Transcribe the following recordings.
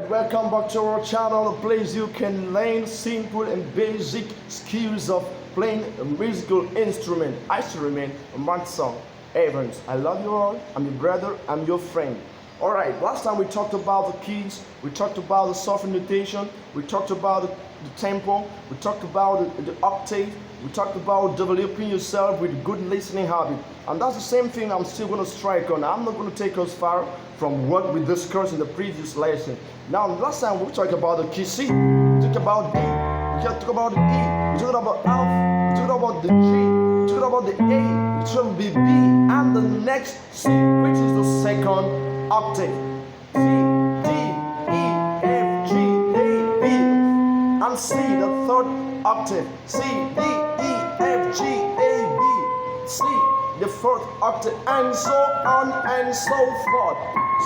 welcome back to our channel, the place you can learn simple and basic skills of playing a musical instrument. I still remain Mathsongs Evans. I love you all, I'm your brother, I'm your friend. Alright, last time we talked about the keys, we talked about the soft notation, we talked about the tempo, we talked about the octave, we talked about developing yourself with good listening habit. And that's the same thing I'm still going to strike on. I'm not going to take us far from what we discussed in the previous lesson. Now, last time we talked about the key C, we talked about D, we talked about the E, we talked about F, we talked about the G, we talked about the A, we talked about the B, and the next C, which is the second octave. C, D, E, F, G, A, B, and C, the third octave. C, D, E, F, G, A, B, C, the fourth octave, and so on and so forth.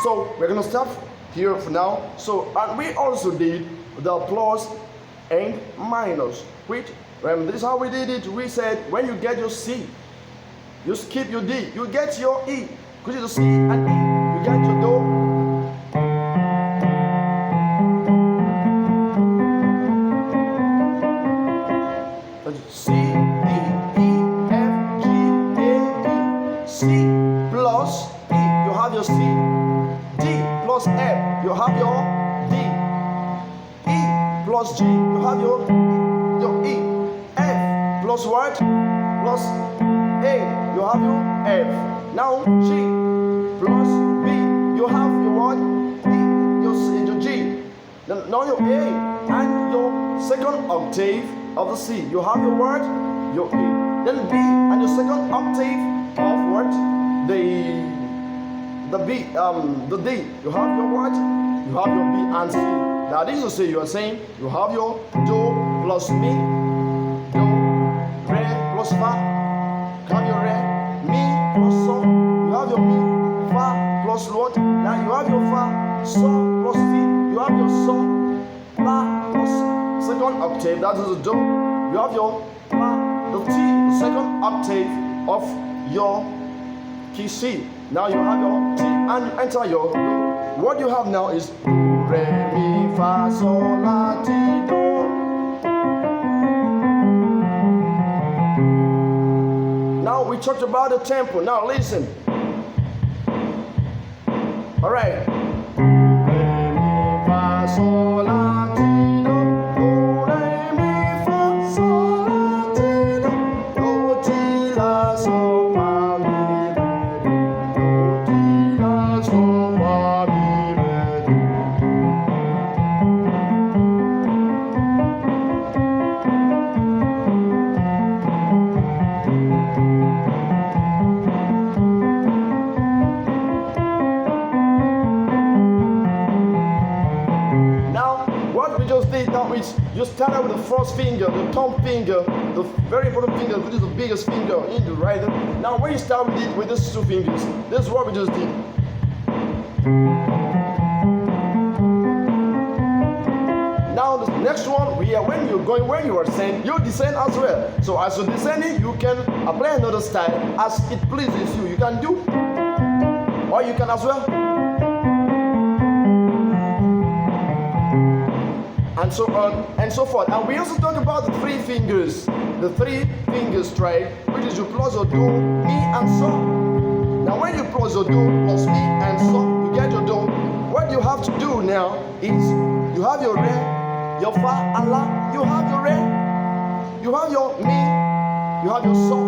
So we're gonna stop here for now. So and we also did the plus and minus, which this is how we did it. We said when you get your C, you skip your D, you get your E, which is the C and E, you get your Do. C, D, E, F, G, A, B. C plus E, you have your C. D plus F, you have your D. E plus G, you have your E. F plus what? Plus A, you have your F. Now G plus B, you have your what? E, your G. Now your A and your second octave of the C, you have your what? Your E. Then B and your second octave of what? The D. You have your what? You have your B and C. That is to say, you are saying you have your Do plus Mi, Do, Re plus Fa. You have your Re, Mi plus So. You have your Mi, Fa plus what? Now you have your Fa, So plus Si. You have your So, La plus second octave. That is the Do. You have your La, the T, the second octave of your key C. Now you have your T and you enter your Do. What you have now is Do, Re, Mi, Fa, Sol, La, Ti, Do. Now we talked about the tempo. Now listen. Alright. Re, Mi, Fa, Sol, La, Ti, Do. Do, Re, Mi, Fa, Sol, La, Ti, Do. Do, Ti, La, Sol, Fa, Mi, Re, Do. Do, Ti, La, Sol, Fa, Mi, Re, Do. Now, what we just did now is you start out with the first finger, the thumb finger, the very important finger, which is the biggest finger in the right. Now, when you start with it with these two fingers, this is what we just did. Now, the next one, when you are ascend, you descend as well. So, as you descending, you can apply another style as it pleases you. You can do, or you can as well. And so on and so forth. And we also talk about the three fingers strike, which is you plus your Do, Mi, and So. Now when you plus your Do plus Mi and So, you get your Do. What you have to do now is you have your Re, your Fa, and La. You have your Re, you have your Mi, you have your So,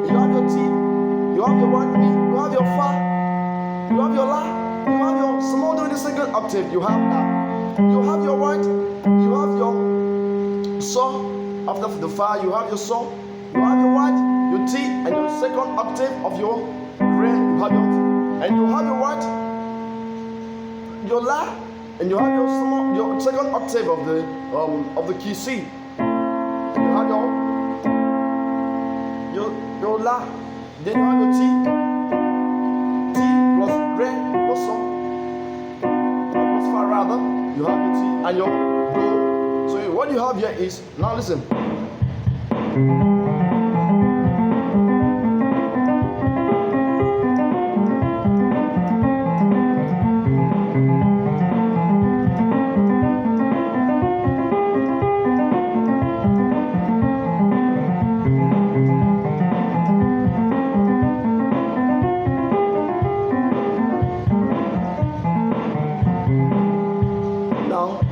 you have your Ti, you have your what? Mi, you have your Fa, you have your La, you have your small do in the second octave, you have La. You have your what? You have your So. After the Fa, you have your So. You have your what? Your T and your second octave of your Re. You have your T. And you have your what? Your La. And you have your second octave of the key C. You have your La. Then you have your T. T plus Re plus So. Plus Fa rather. You have your T and your Do. So what you have here is, now listen.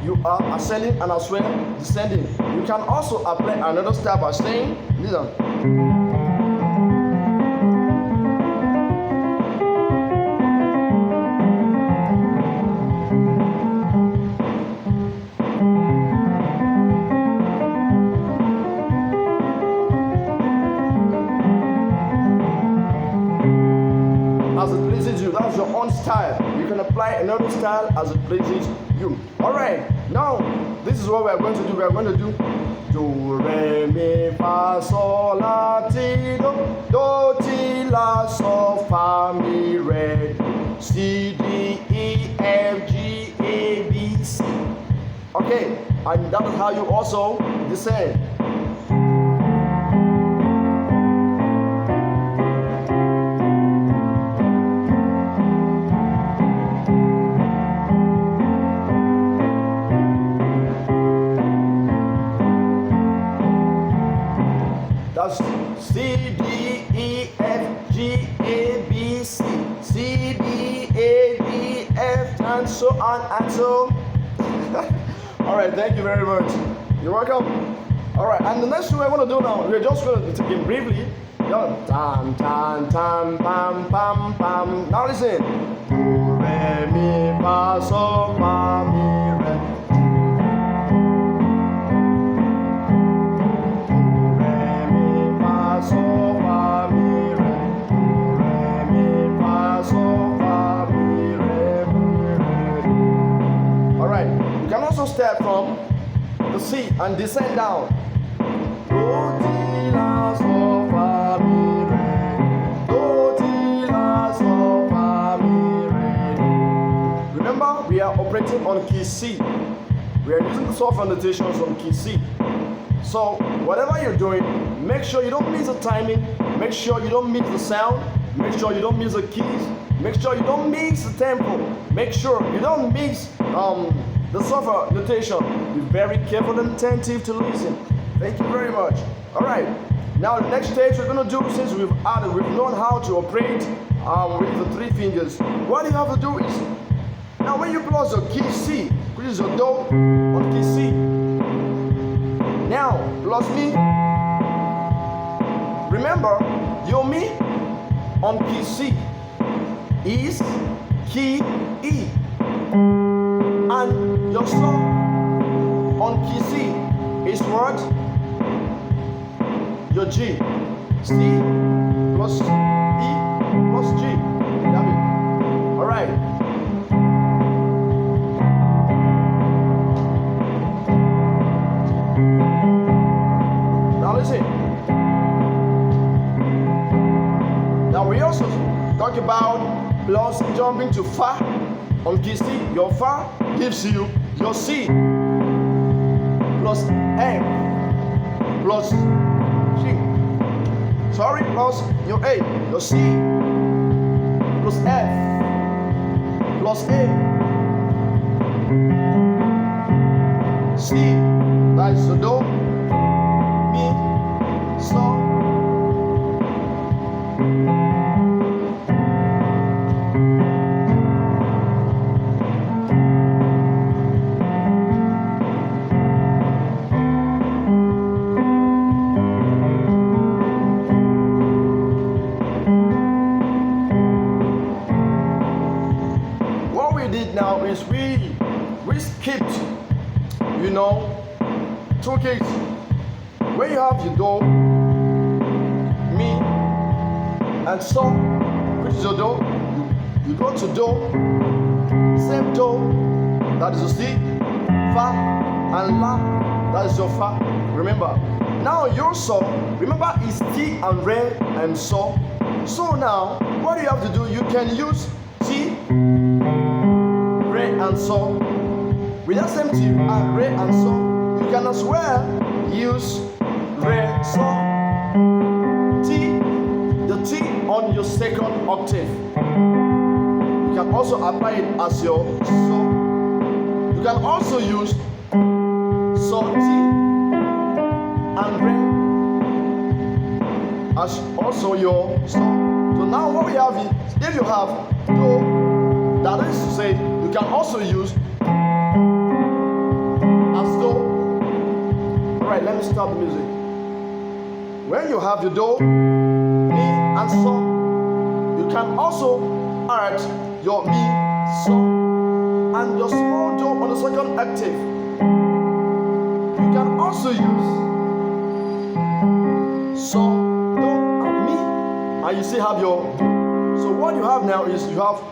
you are ascending and as well descending. You can also apply another style by saying, listen. As it pleases you, that's your own style. You can apply another style as it pleases you. Alright, now this is what we are going to do. We are going to do do, re, mi, fa, sol, la, ti, do, ti, la, sol, fa, mi, re, C, D, E, F, G, A, B, C. Okay, and that is how you also descend. That's C, D, E, F, G, A, B, C. C, D, A, B, F, and so on and so. Alright, thank you very much. You're welcome. Alright, and the next thing we're going to do now, we're just going to take it briefly. Tam, tam, tam, pam, pam, pam. Now listen. Do, re, mi, fa, sol, fa, mi, re. Alright, you can also start from the C and descend down. Do, ti, la, sol, fa, mi, re. Do, ti, la, sol, fa, mi, re. Remember, we are operating on key C. We are using the soft annotations on key C. So, whatever you're doing, make sure you don't miss the timing, make sure you don't miss the sound, make sure you don't miss the keys, make sure you don't mix the tempo, make sure you don't mix the soft notation. Be very careful and attentive to listen. Thank you very much. Alright, now the next stage we're going to do, since we've known how to operate with the three fingers, what you have to do is, now when you plus your key C, which is your do on key C, now, plus mi. Remember, your mi on key C is key E. And your so on key C is what? Your G. C plus E plus G. Got it? Alright. Now listen. Now we also talk about plus jumping to fa on key C. Your fa gives you your C plus F plus G. Sorry, plus your A, your C plus F plus A. C, that is the do. So, what we did now is we skipped, you know, two cases. Where you have your do, mi, and so, which is your do, you go to do, same do, that is your C, fa, and la, that is your fa. Remember, now your so, remember is T and re and so. So now, what you have to do, you can use T, re, and so. With that same T and re and so, you can as well use re, so, T, the T on your second octave. You can also apply it as your so. You can also use so, T, and re as also your so. So now what we have is, if you have do, that is to say, you can also use time stop the music. When you have your do, mi, and so, you can also add your mi, so, and your small do on the second octave. You can also use so, do, and mi, and you still have your do. So what you have now is you have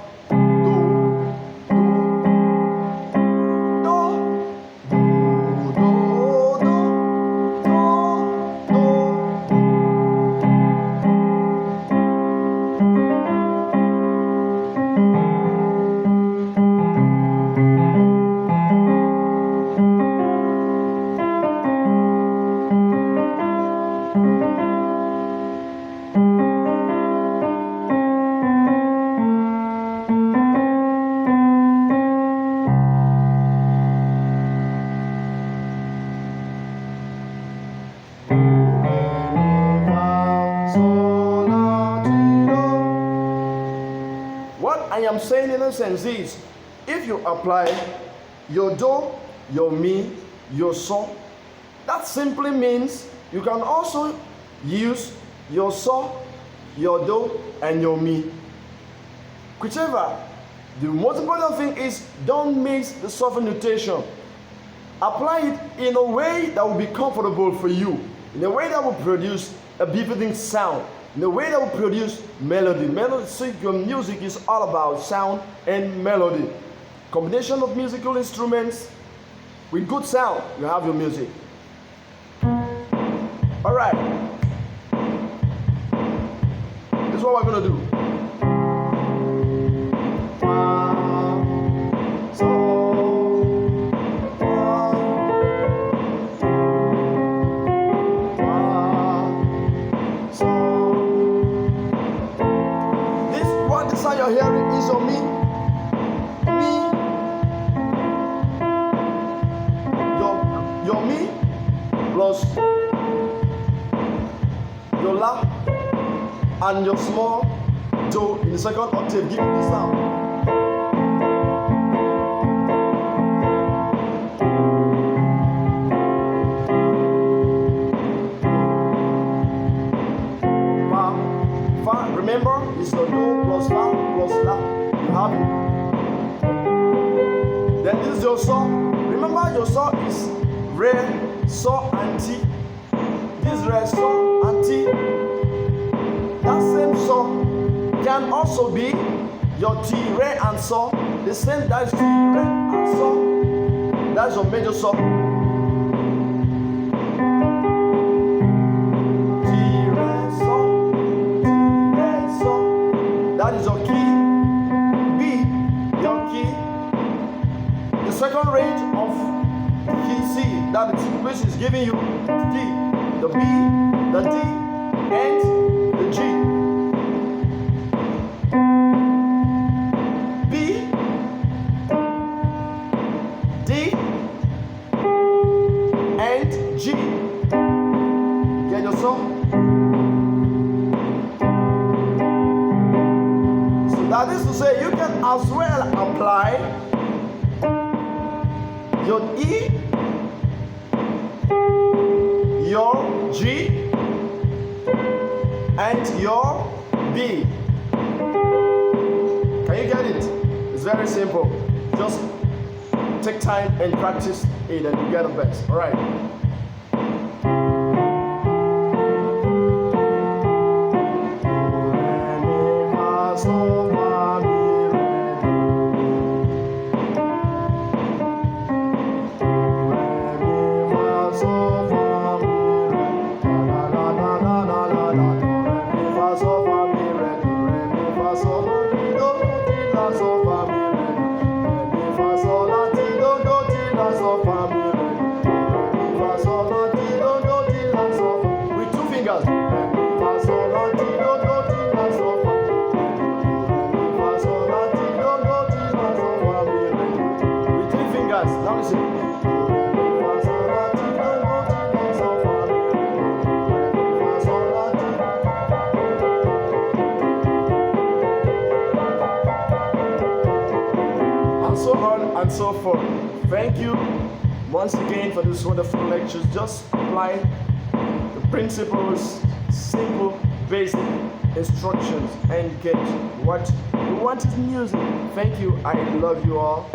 I am saying in a sense is, if you apply your do, your mi, your so, that simply means you can also use your so, your do, and your mi. Whichever. The most important thing is don't mix the soft notation. Apply it in a way that will be comfortable for you, in a way that will produce a befitting sound, in a way that will produce melody. Your music is all about sound and melody. Combination of musical instruments with good sound, you have your music. All right. This is what we're going to do. Sound you're hearing is your mi, your mi plus your la and your small do in the second octave give you the sound. Fa, remember, it's your do plus fa plus la. You have it. Then this is your so. Remember, your so is re, so, and ti. This re, so, and ti. That same so can also be your ti, re, and so. The same, that is ti, re, and so. That's your major so. That is your key. B, your key. The second range of key C, that is which is giving you D, the B, the D, and the G. B, D, and G. Get your song? That is to say, you can as well apply your E, your G, and your B. Can you get it? It's very simple. Just take time and practice it and you get the best. All right. Now listen. And so on and so forth. Thank you. Once again, for this wonderful lectures, just apply the principles, simple, basic instructions, and get what you want is music. Thank you. I love you all.